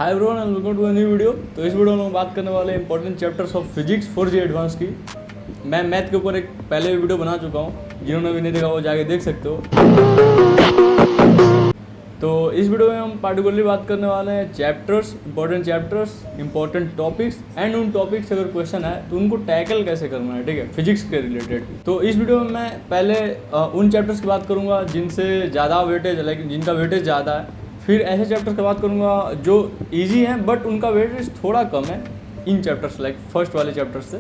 Hi everyone and welcome to a new video. तो इस video में हम बात करने वाले important chapters of physics 4G advance की। मैं मैथ के ऊपर एक पहले वीडियो बना चुका हूँ, जिन्होंने भी नहीं देखा वो जाके देख सकते हो। तो इस वीडियो में हम पार्टिकुलरली बात करने वाले हैं चैप्टर्स, इंपॉर्टेंट टॉपिक्स एंड उन टॉपिक्स से अगर क्वेश्चन है तो उनको टैकल कैसे करना है, ठीक है, फिजिक्स के रिलेटेड। तो इस वीडियो में मैं पहले उन चैप्टर्स की बात करूँगा जिनसे ज़्यादा वेटेज, लाइक जिनका वेटेज ज़्यादा है। फिर ऐसे चैप्टर्स की बात करूँगा जो इजी हैं बट उनका वेटेज थोड़ा कम है इन चैप्टर्स, लाइक फर्स्ट वाले चैप्टर्स से।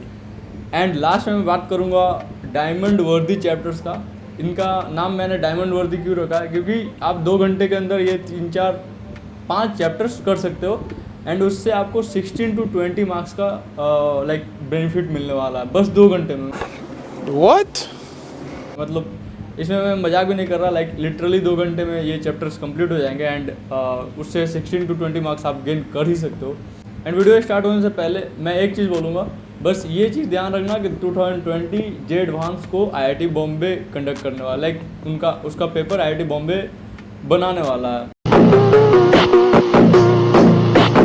एंड लास्ट में मैं बात करूँगा डायमंड वर्दी चैप्टर्स का। इनका नाम मैंने डायमंड वर्दी क्यों रखा है, क्योंकि आप 2 घंटे के अंदर ये 3-4-5 चैप्टर्स कर सकते हो एंड उससे आपको 16 to 20 मार्क्स का लाइक बेनिफिट मिलने वाला है बस 2 घंटे में। What? मतलब इसमें मैं मजाक भी नहीं कर रहा, लाइक लिटरली 2 घंटे में ये चैप्टर्स कंप्लीट हो जाएंगे एंड उससे 16 to 20 मार्क्स आप गेन कर ही सकते हो। एंड वीडियो स्टार्ट होने से पहले मैं एक चीज़ बोलूँगा, बस ये चीज़ ध्यान रखना कि 2020 जे एडवांस को IIT बॉम्बे कंडक्ट करने वाला, लाइक उसका पेपर IIT बॉम्बे बनाने वाला है।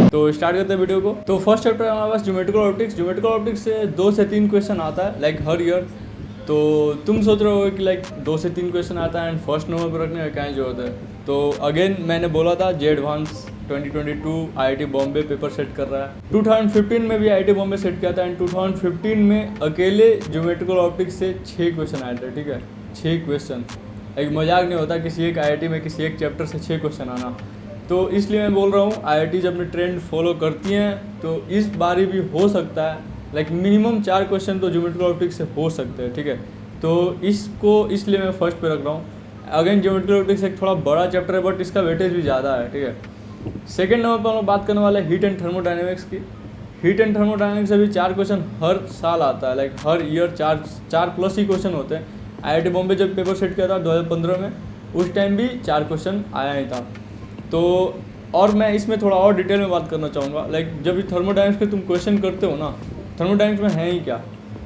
तो स्टार्ट करते हैं वीडियो को। तो फर्स्ट चैप्टर है हमारे पास ज्योमेट्रिकल ऑप्टिक्स। ज्योमेट्रिकल ऑप्टिक्स से 2 से 3 क्वेश्चन आता है लाइक हर ईयर। तो तुम सोच रहे हो कि लाइक 2 से 3 क्वेश्चन आता है एंड फर्स्ट नंबर पर रखने का क्या जरूरत है। तो अगेन मैंने बोला था JEE advance 2022 IIT Bombay paper set कर रहा है। 2015 में भी IIT बॉम्बे सेट किया था एंड 2015 में अकेले ज्योमेट्रिकल ऑप्टिक्स से 6 क्वेश्चन आए थे, ठीक है, 6 क्वेश्चन। एक मजाक नहीं होता किसी एक IIT में किसी एक चैप्टर से 6 क्वेश्चन आना। तो इसलिए मैं बोल रहा हूँ IIT जब अपनी ट्रेंड फॉलो करती हैं तो इस बारी भी हो सकता है लाइक मिनिमम 4 क्वेश्चन तो ज्योमेट्रिकल ऑप्टिक्स से हो सकते हैं, ठीक है। तो इसको इसलिए मैं फर्स्ट पे रख रहा हूँ। अगेन ज्योमेट्रिकल ऑप्टिक्स एक थोड़ा बड़ा चैप्टर है बट इसका वेटेज भी ज़्यादा है, ठीक है। सेकेंड नंबर पर हम लोग बात करने वाले हैं हीट एंड थर्मोडायनेमिक्स की। हीट एंड थर्मोडायनेमिक्स से भी 4 क्वेश्चन हर साल आता है, लाइक हर ईयर 4 प्लस ही क्वेश्चन होते हैं। IIT बॉम्बे जब पेपर सेट किया था 2015 में, उस टाइम भी 4 क्वेश्चन आया ही था। तो और मैं इसमें थोड़ा और डिटेल में बात करना चाहूँगा, लाइक जब भी थर्मोडायनेमिक्स पे तुम क्वेश्चन करते हो ना, थर्मोडायनेमिक्स में है ही क्या,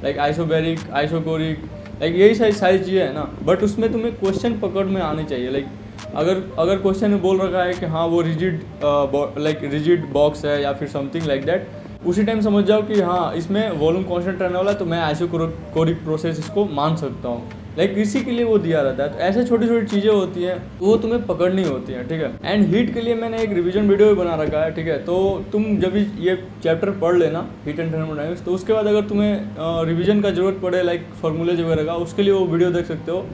लाइक आइसोबैरिक, आइसोकोरिक, लाइक यही सारी चीज़ें हैं ना, बट उसमें तुम्हें क्वेश्चन पकड़ में आने चाहिए। लाइक अगर क्वेश्चन में बोल रखा है कि हाँ वो रिजिड बॉक्स है या फिर समथिंग लाइक दैट, उसी टाइम समझ जाओ कि हाँ इसमें वॉल्यूम कांस्टेंट रहने वाला है तो मैं आइसोकोरिक प्रोसेस इसको मान सकता हूँ। लाइक इसी के लिए वो दिया रहता है। तो ऐसे छोटी छोटी चीज़ें होती हैं वो तुम्हें पकड़नी होती हैं, ठीक है। एंड हीट के लिए मैंने एक रिवीजन वीडियो भी बना रखा है, ठीक है। तो तुम जब भी ये चैप्टर पढ़ लेना हीट एंड थर्मोडायनेमिक्स, तो उसके बाद अगर तुम्हें रिवीजन का जरूरत पड़े लाइक फार्मूलेज वगैरह का, उसके लिए वो वीडियो देख सकते हो।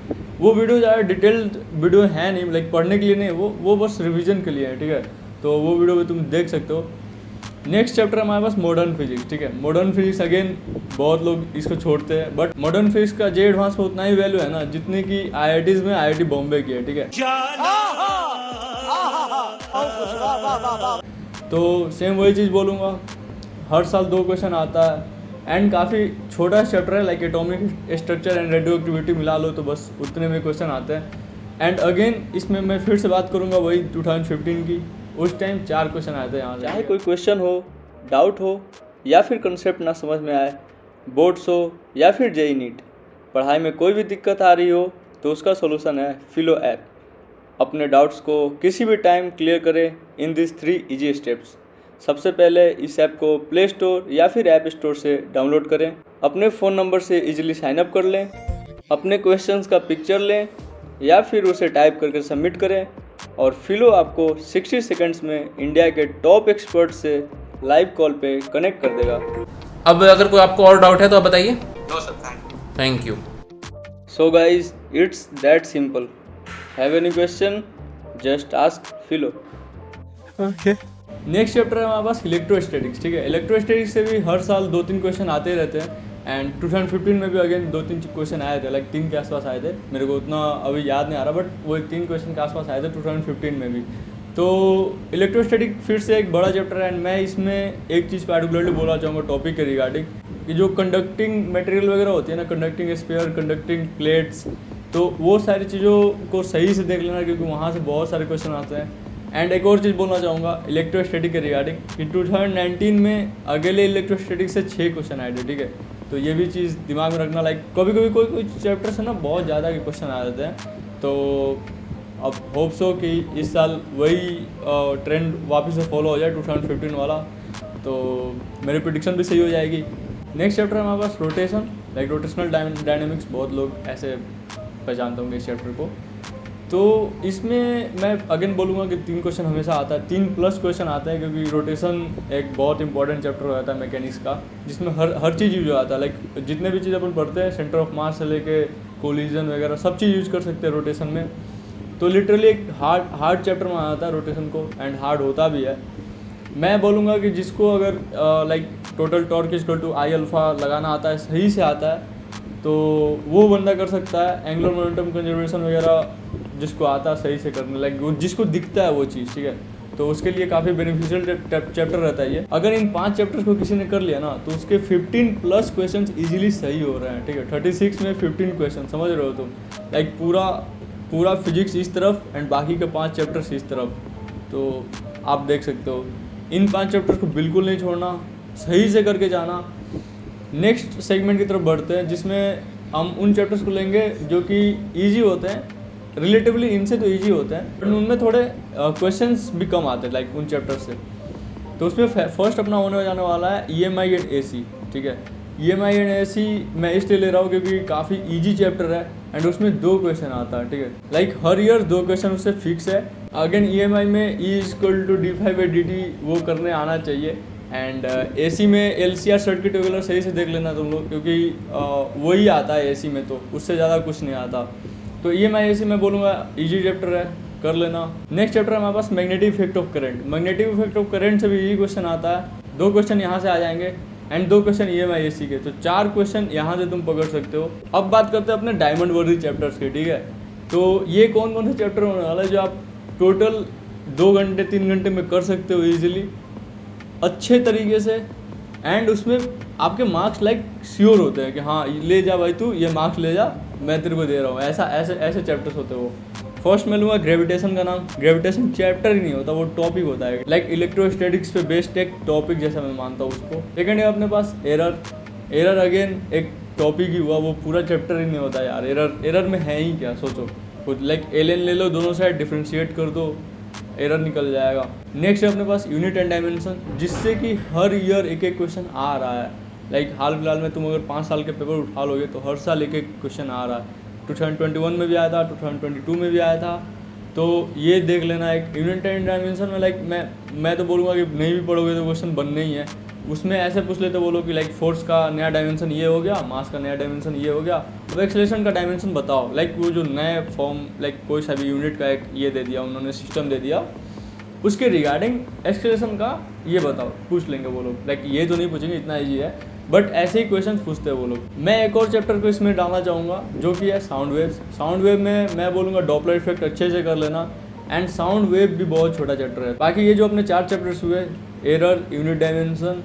वो वीडियो ज़्यादा डिटेल्ड वीडियो है नहीं, लाइक पढ़ने के लिए नहीं, वो बस रिविजन के लिए है, ठीक है। तो वो वीडियो भी तुम देख सकते हो। नेक्स्ट चैप्टर हमारे पास मॉडर्न फिजिक्स, ठीक है। मॉडर्न फिजिक्स अगेन बहुत लोग इसको छोड़ते हैं बट मॉडर्न फिजिक्स का जे एडवांस में उतना ही वैल्यू है ना जितनी की IITs में IIT बॉम्बे की है, ठीक है। तो सेम वही चीज़ बोलूँगा, हर साल 2 क्वेश्चन आता है एंड काफ़ी छोटा चैप्टर है, like atomic structure and radio activity मिला लो तो बस उतने में क्वेश्चन आते हैं। एंड अगेन इसमें मैं फिर से बात करूँगा वही 2015 की, उस टाइम 4 क्वेश्चन आए थे यहाँ। चाहे कोई क्वेश्चन हो, डाउट हो या फिर कंसेप्ट ना समझ में आए, बोर्ड्स हो या फिर जेई नीट, पढ़ाई में कोई भी दिक्कत आ रही हो तो उसका सोल्यूशन है फिलो ऐप। अपने डाउट्स को किसी भी टाइम क्लियर करें इन दिस 3 इजी स्टेप्स। सबसे पहले इस ऐप को प्ले स्टोर या फिर ऐप स्टोर से डाउनलोड करें, अपने फ़ोन नंबर से इजीली साइन अप कर लें, अपने क्वेश्चंस का पिक्चर लें या फिर उसे टाइप करके सबमिट करें और फिलो आपको 60 सेकंड्स में इंडिया के टॉप एक्सपर्ट से लाइव कॉल पे कनेक्ट कर देगा। अब अगर कोई आपको और डाउट है तो आप बताइए। No sir, thank you. So guys it's that simple. Have any question just ask फिलो। ओके। नेक्स्ट चैप्टर है हमारे पास इलेक्ट्रोस्टैटिक्स, ठीक है। इलेक्ट्रोस्टैटिक्स से भी हर साल 2-3 क्वेश्चन आते ही रहते हैं एंड 2015 में भी अगेन 2-3 क्वेश्चन आए थे, लाइक 3 के आसपास आए थे, मेरे को उतना अभी याद नहीं आ रहा बट वो 3 क्वेश्चन के आसपास आए थे 2015 में भी। तो इलेक्ट्रोस्टैटिक फिर से एक बड़ा चैप्टर है एंड मैं इसमें एक चीज़ पार्टिकुलरली बोलना चाहूँगा टॉपिक के रिगार्डिंग कि जो कंडक्टिंग मटेरियल वगैरह होती है ना, कंडक्टिंग स्फीयर, कंडक्टिंग प्लेट्स, तो वो सारी चीज़ों को सही से देख लेना क्योंकि वहाँ से बहुत सारे क्वेश्चन आते हैं। एंड एक और चीज़ बोलना चाहूँगा इलेक्ट्रोस्टैटिक के रिगार्डिंग कि 2019 में अकेले इलेक्ट्रोस्टैटिक से 6 क्वेश्चन आए थे, ठीक है। तो ये भी चीज़ दिमाग में रखना, लाइक कभी कभी कोई चैप्टर से ना बहुत ज़्यादा के क्वेश्चन आ जाते हैं। तो अब होप्स हो कि इस साल वही ट्रेंड वापस से फॉलो हो जाए 2015 वाला, तो मेरी प्रिडिक्शन भी सही हो जाएगी। नेक्स्ट चैप्टर है हमारे पास रोटेशन, लाइक रोटेशनल डायनेमिक्स, बहुत लोग ऐसे पहचानते होंगे इस चैप्टर को। तो इसमें मैं अगेन बोलूँगा कि 3 क्वेश्चन हमेशा आता है, 3+ क्वेश्चन आते हैं, क्योंकि रोटेशन एक बहुत इंपॉर्टेंट चैप्टर हो जाता है मैकेनिक्स का, जिसमें हर चीज़ यूज आता है। लाइक जितने भी चीज़ अपन पढ़ते हैं, सेंटर ऑफ मास से लेके कोलिजन वगैरह सब चीज़ यूज कर सकते हैं रोटेशन में। तो लिटरली एक हार्ड चैप्टर माना जाता है रोटेशन को, एंड हार्ड होता भी है। मैं बोलूँगा कि जिसको अगर like total torque equal to I alpha लगाना आता है, सही से आता है, तो वो बंदा कर सकता है। एंगुलर मोमेंटम कंजर्वेशन वगैरह जिसको आता है सही से करने, लाइक जिसको दिखता है वो चीज़, ठीक है, तो उसके लिए काफ़ी बेनिफिशियल चैप्टर रहता है ये। अगर इन 5 चैप्टर्स को किसी ने कर लिया ना, तो उसके 15+ क्वेश्चन ईजिली सही हो रहे हैं, ठीक है। 36 में 15 क्वेश्चन, समझ रहे हो तुम, लाइक पूरा फिजिक्स इस तरफ एंड बाकी के 5 चैप्टर्स इस तरफ। तो आप देख सकते हो, इन 5 चैप्टर्स को बिल्कुल नहीं छोड़ना, सही से करके जाना। नेक्स्ट सेगमेंट की तरफ बढ़ते हैं, जिसमें हम उन चैप्टर्स को लेंगे जो कि ईजी होते हैं, रिलेटिवली इनसे तो ईजी होते हैं, बट उनमें थोड़े क्वेश्चंस भी कम आते हैं, लाइक उन चैप्टर से। तो उसमें फर्स्ट अपना होने जाने वाला है EMI एंड AC, ठीक है। EMI एंड AC मैं इसलिए ले रहा हूँ क्योंकि काफ़ी ईजी चैप्टर है, एंड उसमें 2 क्वेश्चन आता है, ठीक है। लाइक हर ईयर 2 क्वेश्चन उससे फिक्स है। अगेन EMI में E=d5/dt वो करने आना चाहिए, एंड AC में LCR सर्किट वगैरह सही से देख लेना तुम लोग, क्योंकि वही आता है AC में, तो उससे ज़्यादा कुछ नहीं आता। तो EMI AC मैं बोलूँगा ईजी चैप्टर है, कर लेना। नेक्स्ट चैप्टर है हमारे पास magnetic effect of current. Magnetic effect of current से भी ईजी क्वेश्चन आता है, 2 क्वेश्चन यहाँ से आ जाएंगे एंड 2 क्वेश्चन EMI AC के, तो 4 क्वेश्चन यहाँ से तुम पकड़ सकते हो। अब बात करते हैं अपने डायमंड वर्दी चैप्टर्स के, ठीक है। तो ये कौन कौन से चैप्टर होने वाला है जो आप टोटल 2 घंटे 3 घंटे में कर सकते हो ईजिली, अच्छे तरीके से, एंड उसमें आपके मार्क्स लाइक श्योर होते हैं कि हाँ ले जा भाई तू, ये मार्क्स ले जा, मैं तेरे को दे रहा हूँ। ऐसे चैप्टर्स होते हैं वो। फर्स्ट मैं लूँगा ग्रेविटेशन का नाम। ग्रेविटेशन चैप्टर ही नहीं होता, वो टॉपिक होता है, लाइक इलेक्ट्रोस्टैटिक्स पे बेस्ड एक टॉपिक जैसा मैं मानता हूँ उसको। सेकेंड है अपने पास एरर अगेन एक टॉपिक ही हुआ, वो पूरा चैप्टर ही नहीं होता यार। एरर में है ही क्या, सोचो खुद, लाइक एलियन ले लो, दोनों साइड डिफ्रेंशिएट कर दो, एरर निकल जाएगा। नेक्स्ट है अपने पास यूनिट एंड डायमेंशन, जिससे कि हर ईयर एक क्वेश्चन आ रहा है। लाइक हाल फिलहाल में तुम अगर 5 साल के पेपर उठा लोगे तो हर साल एक क्वेश्चन आ रहा है। 2021 में भी आया था, 2022 में भी आया था, तो ये देख लेना। एक यूनिट एंड डायमेंशन में लाइक मैं तो बोलूँगा कि नहीं भी पढ़ोगे तो क्वेश्चन बनने ही है। उसमें ऐसे पूछ लेते वो लोग कि लाइक फोर्स का नया डायमेंशन ये हो गया, मास का नया डायमेंशन ये हो गया, अब एक्सेलरेशन का डायमेंशन बताओ। लाइक वो जो नए फॉर्म, लाइक कोई सा भी यूनिट का एक ये दे दिया उन्होंने, सिस्टम दे दिया, उसके रिगार्डिंग एक्सेलरेशन का ये बताओ, पूछ लेंगे वो लोग। लाइक ये तो नहीं पूछेंगे, इतना ईजी है, बट ऐसे ही क्वेश्चन पूछते हैं वो लोग। मैं एक और चैप्टर को इसमें डालना चाहूँगा जो कि है साउंड वेव्स। साउंड वेव में मैं बोलूँगा डॉपलर इफेक्ट अच्छे से कर लेना, एंड साउंड वेव भी बहुत छोटा चैप्टर है। बाकी ये जो अपने 4 चैप्टर्स हुए, error, unit dimension,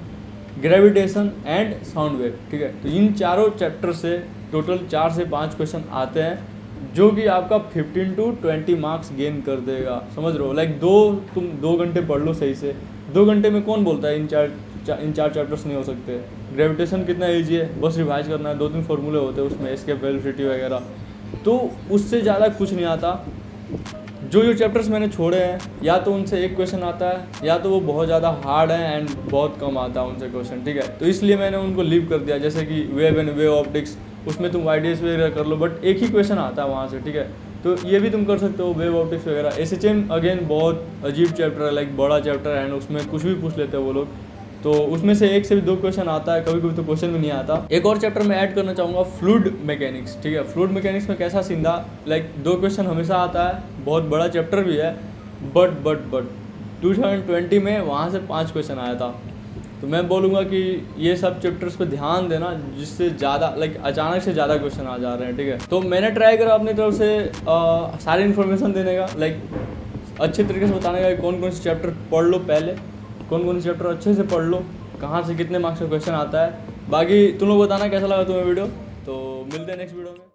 gravitation and sound wave, ठीक है, तो इन चारों चैप्टर से टोटल 4 से 5 क्वेश्चन आते हैं, जो कि आपका 15 to 20 मार्क्स गेन कर देगा, समझ रहे हो। लाइक तुम 2 घंटे पढ़ लो सही से, 2 घंटे में कौन बोलता है इन चार चैप्टर्स नहीं हो सकते। ग्रेविटेशन कितना ईजी है, बस रिवाइज करना है, 2-3 फॉर्मूले होते हैं उसमें, एस्केप वेलोसिटी वगैरह, तो उससे ज़्यादा कुछ नहीं आता। जो चैप्टर्स मैंने छोड़े हैं, या तो उनसे एक क्वेश्चन आता है, या तो वो बहुत ज़्यादा हार्ड है एंड बहुत कम आता है उनसे क्वेश्चन, ठीक है, तो इसलिए मैंने उनको लीव कर दिया। जैसे कि वेव एंड वेव ऑप्टिक्स, उसमें तुम IDS वगैरह कर लो, बट एक ही क्वेश्चन आता है वहाँ से, ठीक है, तो ये भी तुम कर सकते हो, वेव ऑप्टिक्स वगैरह। SHM अगेन बहुत अजीब चैप्टर है, लाइक बड़ा चैप्टर है, एंड उसमें कुछ भी पूछ लेते हैं वो लोग, तो उसमें से 1 से भी 2 क्वेश्चन आता है, कभी कभी तो क्वेश्चन भी नहीं आता। एक और चैप्टर में ऐड करना चाहूँगा, फ्लूइड मैकेनिक्स, ठीक है। फ्लूइड मैकेनिक्स में कैसा सीधा, लाइक 2 क्वेश्चन हमेशा आता है, बहुत बड़ा चैप्टर भी है, बट 2020 में वहाँ से 5 क्वेश्चन आया था। तो मैं बोलूँगा कि ये सब चैप्टर्स पे ध्यान देना, जिससे ज़्यादा लाइक अचानक से ज़्यादा क्वेश्चन आ जा रहे हैं, ठीक है। तो मैंने ट्राई करा अपनी तरफ से सारी इन्फॉर्मेशन देने का, लाइक अच्छे तरीके से बताने का कौन कौन से चैप्टर पढ़ लो पहले, कौन कौन से चैप्टर अच्छे से पढ़ लो, कहाँ से कितने मार्क्स का क्वेश्चन आता है। बाकी तुम लोग बताना कैसा लगा तुम्हें वीडियो, तो मिलते हैं नेक्स्ट वीडियो में।